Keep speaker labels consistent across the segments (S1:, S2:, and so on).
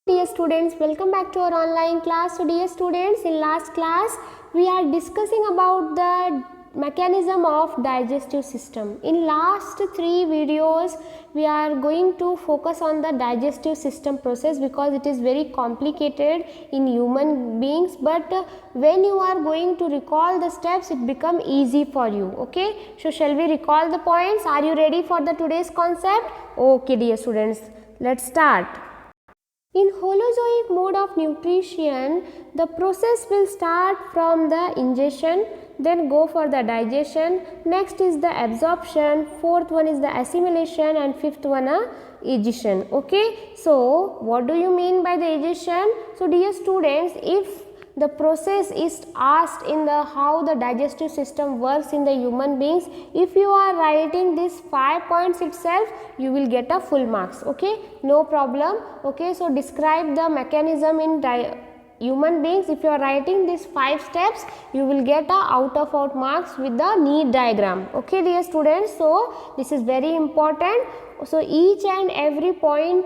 S1: Dear students, welcome back to our online class. So dear students, in last class we are discussing about the mechanism of digestive system. In last 3 videos we are going to focus on the digestive system process because it is very complicated in human beings, but when you are going to recall the steps it become easy for you. Okay, so shall we recall the points? Are you ready for the today's concept? Okay dear students, let's start. In Holozoic mode of nutrition, the process will start from the ingestion, then go for the digestion, next is the absorption, fourth one is the assimilation, and fifth one egestion. Okay, so what do you mean by the egestion? So dear students, if the process is asked in the how the digestive system works in the human beings, if you are writing this 5 points itself, you will get a full marks. Okay, no problem. Okay, so describe the mechanism in human beings. If you are writing these 5 steps, you will get a out of out marks with the neat diagram. Okay dear students, so this is very important. So each and every point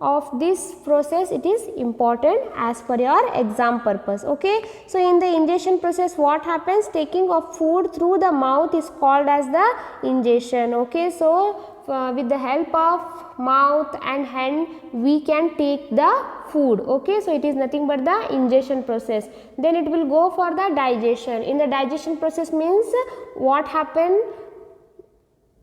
S1: of this process, it is important as per your exam purpose. Okay, so in the ingestion process, what happens? Taking of food through the mouth is called as the ingestion. Okay, so with the help of mouth and hand we can take the food. Okay, so it is nothing but the ingestion process. Then it will go for the digestion. In the digestion process means what happen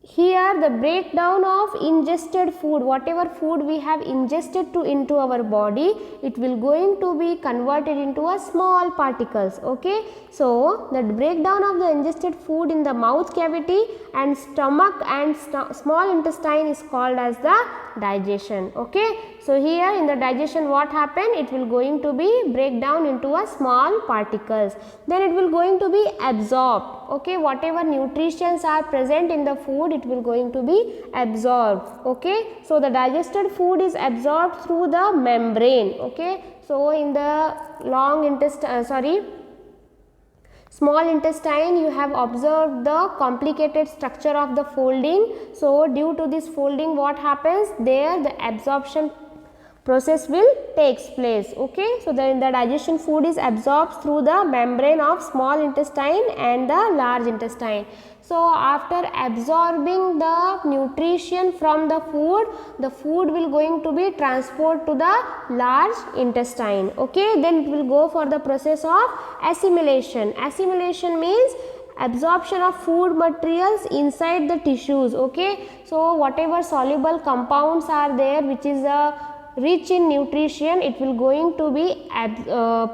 S1: here, the breakdown of ingested food, whatever food we have ingested into our body, it will going to be converted into a small particles. Okay, so the breakdown of the ingested food in the mouth cavity and stomach and small intestine is called as the digestion. Okay, so here in the digestion what happen? It will going to be break down into a small particles, then it will going to be absorbed. Okay, whatever nutrients are present in the food, it will going to be absorbed. Okay, so the digested food is absorbed through the membrane. Okay, so in the small intestine you have observed the complicated structure of the folding. So due to this folding what happens there, the absorption process will takes place. Okay, so the digestion food is absorbed through the membrane of small intestine and the large intestine. So after absorbing the nutrition from the food will going to be transported to the large intestine. Okay, then it will go for the process of assimilation. Assimilation means absorption of food materials inside the tissues. Okay, so whatever soluble compounds are there which is rich in nutrition, it will going to be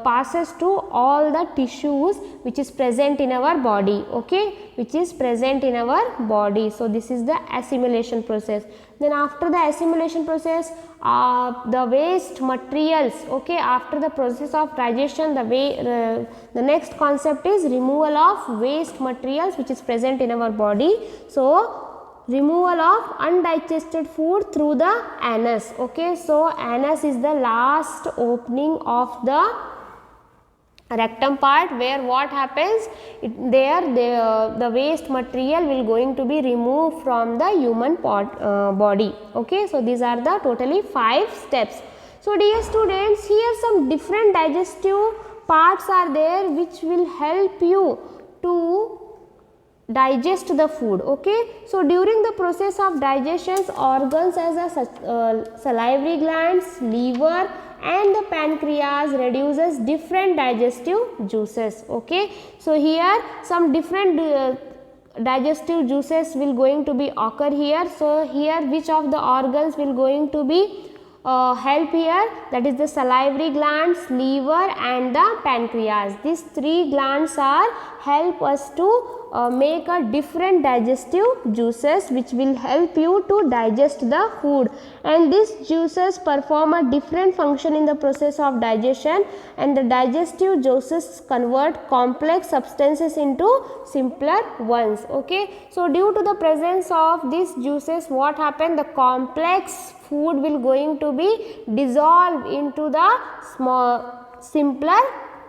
S1: passes to all the tissues which is present in our body. Okay, which is present in our body. So this is the assimilation process. Then after the assimilation process, the waste materials. Okay, after the process of digestion, the next concept is removal of waste materials which is present in our body. So removal of undigested food through the anus. Okay, so anus is the last opening of the rectum part where what happens, the waste material will going to be removed from the human body. Okay, so these are the totally 5 steps. So dear students, here some different digestive parts are there which will help you to digest the food. Okay, so during the process of digestion, organs as a salivary glands, liver and the pancreas reduces different digestive juices. Okay, so here some different digestive juices will going to be occur here. So here which of the organs will going to be help here? That is the salivary glands, liver and the pancreas. These 3 glands are help us to make a different digestive juices which will help you to digest the food, and these juices perform a different function in the process of digestion, and the digestive juices convert complex substances into simpler ones. Okay, so due to the presence of these juices what happen, the complex food will going to be dissolved into the simpler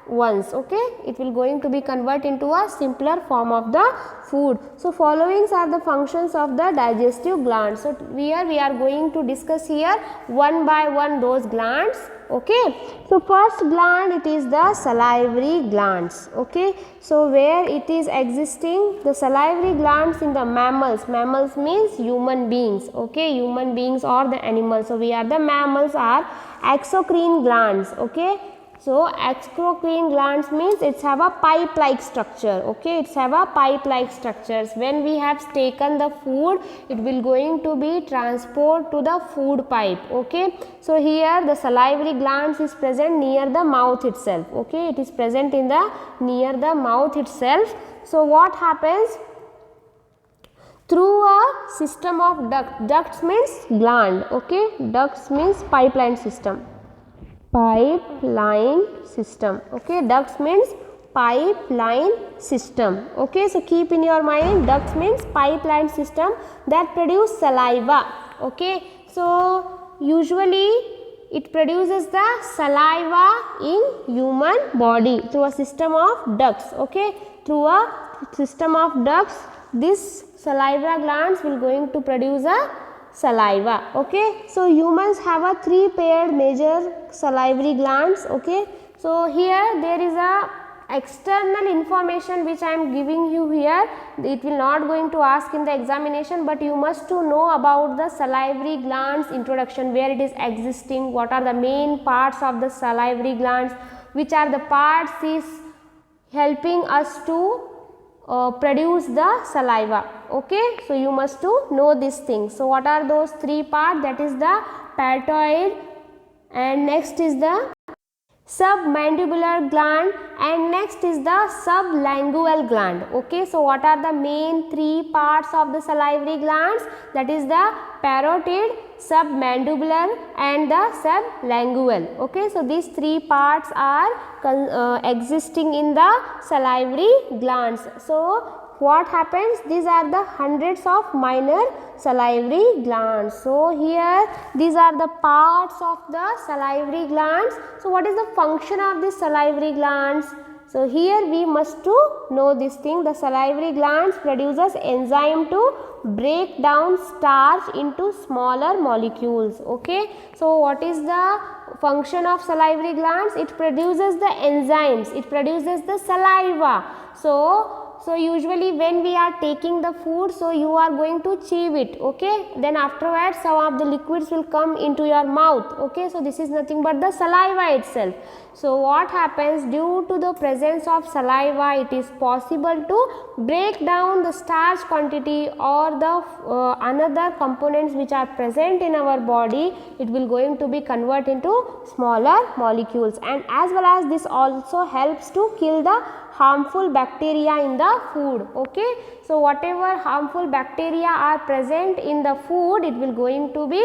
S1: once. Okay, it will going to be convert into a simpler form of the food. So followings are the functions of the digestive glands. So here we are going to discuss here one by one those glands. Okay, so first gland, it is the salivary glands. Okay, so where it is existing, the salivary glands in the mammals. Mammals means human beings. Okay, human beings or the animals. So we are the mammals are exocrine glands. Okay, so exocrine glands means it's have a pipe like structure. Okay, it's have a pipe like structures. When we have taken the food, it will going to be transport to the food pipe. Okay, so here the salivary glands is present near the mouth itself. Okay, it is present in the near the mouth itself. So what happens? Through a system of ducts means gland. Okay, ducts means pipeline system. Pipeline system. Okay, ducts means pipeline system. Okay, so keep in your mind, ducts means pipeline system that produce saliva. Okay, so usually it produces the saliva in human body through a system of ducts. Okay, through a system of ducts, this saliva glands will going to produce a saliva. Okay, so humans have a 3 paired major salivary glands. Okay, so here there is a external information which I am giving you here. It will not going to ask in the examination, but you must to know about the salivary glands introduction, where it is existing, what are the main parts of the salivary glands, which are the parts is helping us to produce the saliva. Okay, so you must to know these things. So what are those 3 parts? That is the palatoid, and next is the submandibular gland, and next is the sublingual gland. Okay, so what are the main 3 parts of the salivary glands? That is the parotid, submandibular and the sublingual. Okay, so these 3 parts are existing in the salivary glands. So what happens? These are the hundreds of minor salivary glands. So here these are the parts of the salivary glands. So what is the function of the salivary glands? So here we must to know this thing. The salivary glands produces enzyme to break down starch into smaller molecules. Okay, so what is the function of salivary glands? It produces the enzymes, it produces the saliva. So usually when we are taking the food, so you are going to chew it. Okay, then afterwards some of the liquids will come into your mouth. Okay, so this is nothing but the saliva itself. So what happens? Due to the presence of saliva, it is possible to break down the starch quantity or the another components which are present in our body. It will going to be convert into smaller molecules, and as well as this also helps to kill the harmful bacteria in the food. Okay, so whatever harmful bacteria are present in the food, it will going to be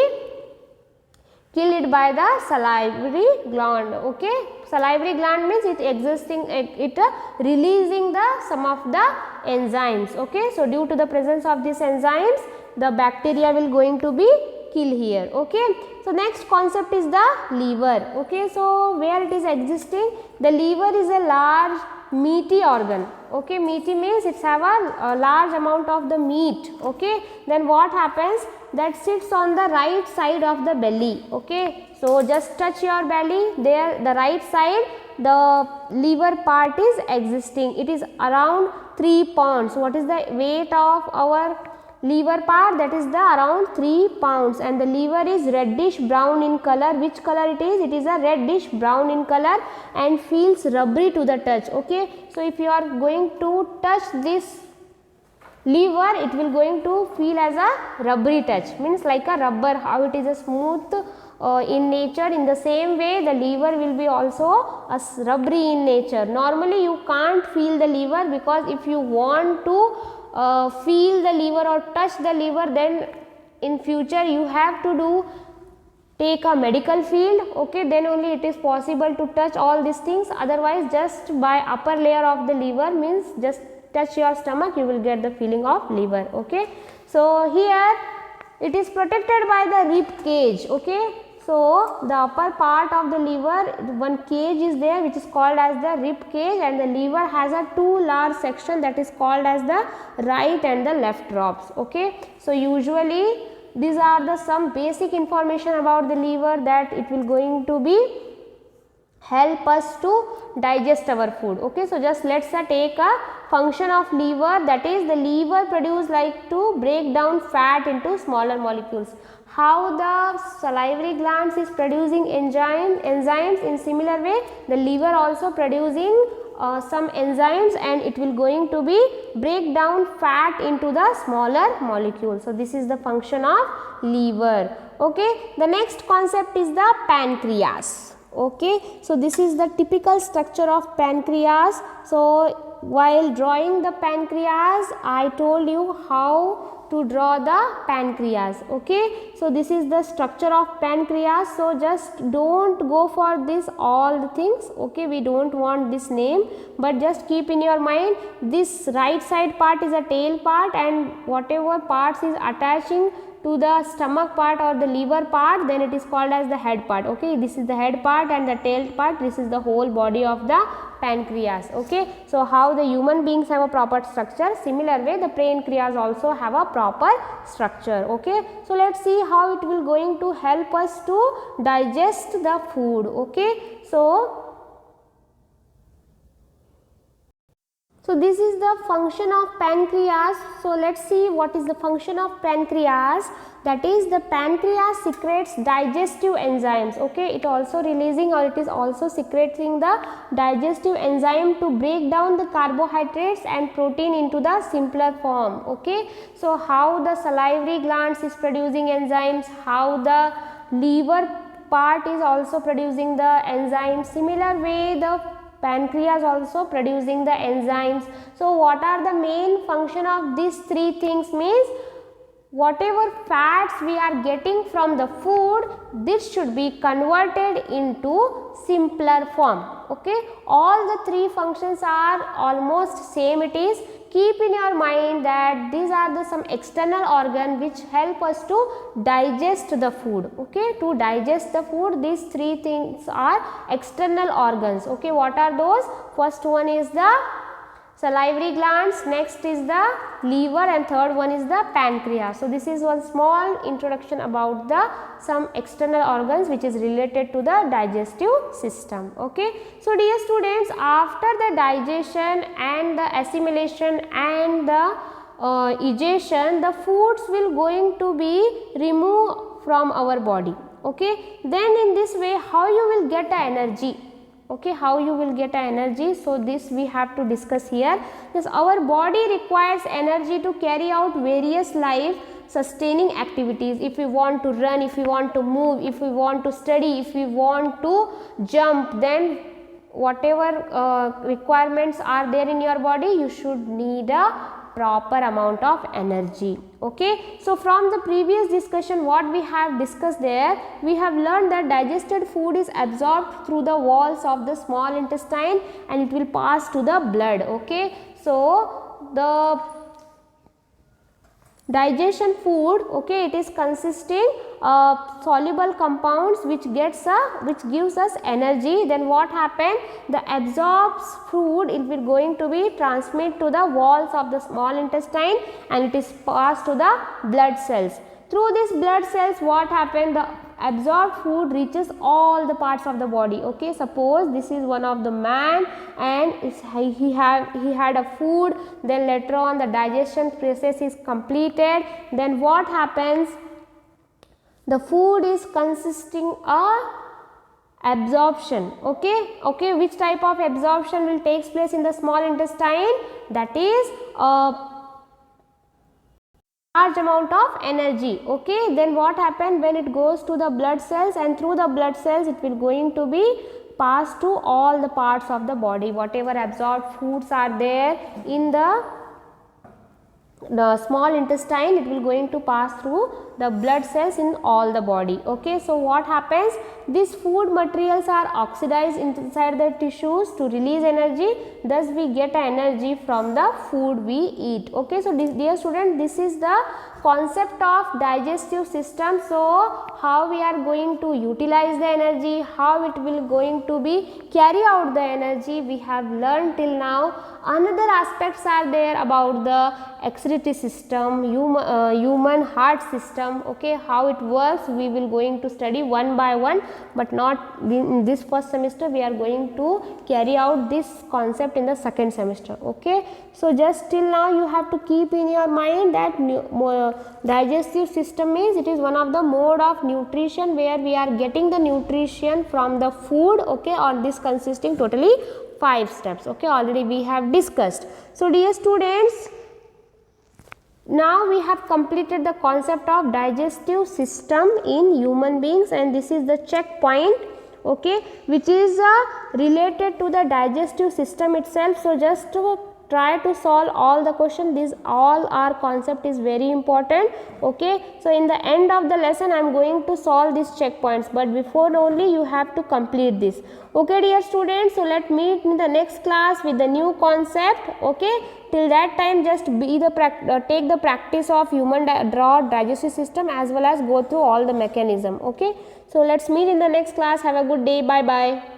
S1: killed by the salivary gland. Okay, salivary gland means it existing, it releasing the some of the enzymes. Okay, so due to the presence of these enzymes, the bacteria will going to be kill here. Okay, so next concept is the liver. Okay, so where it is existing, the liver is a large meaty organ. Okay, meaty means it's have a large amount of the meat. Okay, then what happens? That sits on the right side of the belly. Okay, so just touch your belly, there the right side, the liver part is existing. It is around 3 pounds. What is the weight of our liver part? That is the around 3 pounds, and the liver is reddish brown in color. Which color it is? It is a reddish brown in color and feels rubbery to the touch. Okay, so if you are going to touch this liver, it will going to feel as a rubbery touch, means like a rubber, how it is a smooth in nature. In the same way, the liver will be also a rubbery in nature. Normally you can't feel the liver, because if you want to feel the liver or touch the liver, then in future you have to take a medical field. Okay, then only it is possible to touch all these things. Otherwise, just by upper layer of the liver, means just touch your stomach, you will get the feeling of liver. Okay, so here it is protected by the rib cage. Okay, So the upper part of the liver, one cage is there which is called as the rib cage, and the liver has a two large section that is called as the right and the left lobes. Okay. So usually these are the some basic information about the liver, that it will going to be help us to digest our food. Okay. So just let's take a function of liver, that is the liver produce like to break down fat into smaller molecules. How the salivary glands is producing enzymes, in similar way the liver also producing some enzymes, and it will going to be break down fat into the smaller molecules. So this is the function of liver. Okay. The next concept is the pancreas. Okay. So this is the typical structure of pancreas. So while drawing the pancreas, I told you how to draw the pancreas. Okay. So this is the structure of pancreas. So just don't go for this all the things. Okay. We don't want this name, but just keep in your mind this right side part is a tail part, and whatever parts is attaching to the stomach part or the liver part, then it is called as the head part. Okay. This is the head part, and the tail part, this is the whole body of the pancreas. Okay. So how the human beings have a proper structure, similar way the pancreas also have a proper structure. Okay. So let's see how it will going to help us to digest the food. Okay. So this is the function of pancreas. So let's see what is the function of pancreas. That is, the pancreas secretes digestive enzymes. Okay. It also releasing, or it is also secreting the digestive enzyme to break down the carbohydrates and protein into the simpler form. Okay. So how the salivary glands is producing enzymes, how the liver part is also producing the enzymes, similar way the pancreas also producing the enzymes. So what are the main function of these three things means, whatever fats we are getting from the food, this should be converted into simpler form. Okay. All the three functions are almost same it is. Keep in your mind that these are the some external organ which help us to digest the food. Okay. To digest the food, these three things are external organs. Okay. What are those? First one is the salivary glands, next is the liver, and third one is the pancreas. So this is one small introduction about the some external organs which is related to the digestive system. Okay. So dear students, after the digestion and the assimilation and the egestion, the foods will going to be removed from our body. Okay. Then in this way, how you will get the energy? Okay, how you will get energy? So this we have to discuss here. Yes, our body requires energy to carry out various life sustaining activities. If we want to run, if we want to move, if we want to study, if we want to jump, then whatever requirements are there in your body, you should need a proper amount of energy. Okay. So from the previous discussion what we have discussed there, we have learned that digested food is absorbed through the walls of the small intestine and it will pass to the blood. Okay. So the digestion food, okay, it is consisting of soluble compounds which gives us energy. Then what happened, the absorbs food, it will going to be transmit to the walls of the small intestine and it is passed to the blood cells. Through these blood cells what happened, the absorbed food reaches all the parts of the body. Okay, suppose this is one of the man and he had a food, then later on the digestion process is completed. Then what happens, the food is consisting of absorption. Okay, which type of absorption will takes place in the small intestine? That is large amount of energy. Okay, then what happened, when it goes to the blood cells and through the blood cells it will going to be passed to all the parts of the body. Whatever absorbed foods are there in the small intestine, it will going to pass through the blood cells in all the body. Okay, so what happens, these food materials are oxidized inside the tissues to release energy, thus we get energy from the food we eat. Okay, so dear student, this is the concept of digestive system. So how we are going to utilize the energy, how it will going to be carry out the energy, we have learned till now. Another aspects are there about the excretory system, human heart system, okay, how it works we will going to study one by one, but not in this first semester. We are going to carry out this concept in the second semester, okay. So just till now you have to keep in your mind that digestive system means it is one of the mode of nutrition where we are getting the nutrition from the food, okay, or this consisting totally 5 steps, okay, already we have discussed. So dear students, now we have completed the concept of digestive system in human beings, and this is the checkpoint, okay, which is related to the digestive system itself. So just try to solve all the question. These all our concept is very important, okay. So in the end of the lesson I am going to solve these checkpoints, but before only you have to complete this, okay dear students. So let meet in the next class with the new concept, okay. Till that time just take the practice of human digestive system as well as go through all the mechanism, okay. So let's meet in the next class. Have a good day. Bye bye.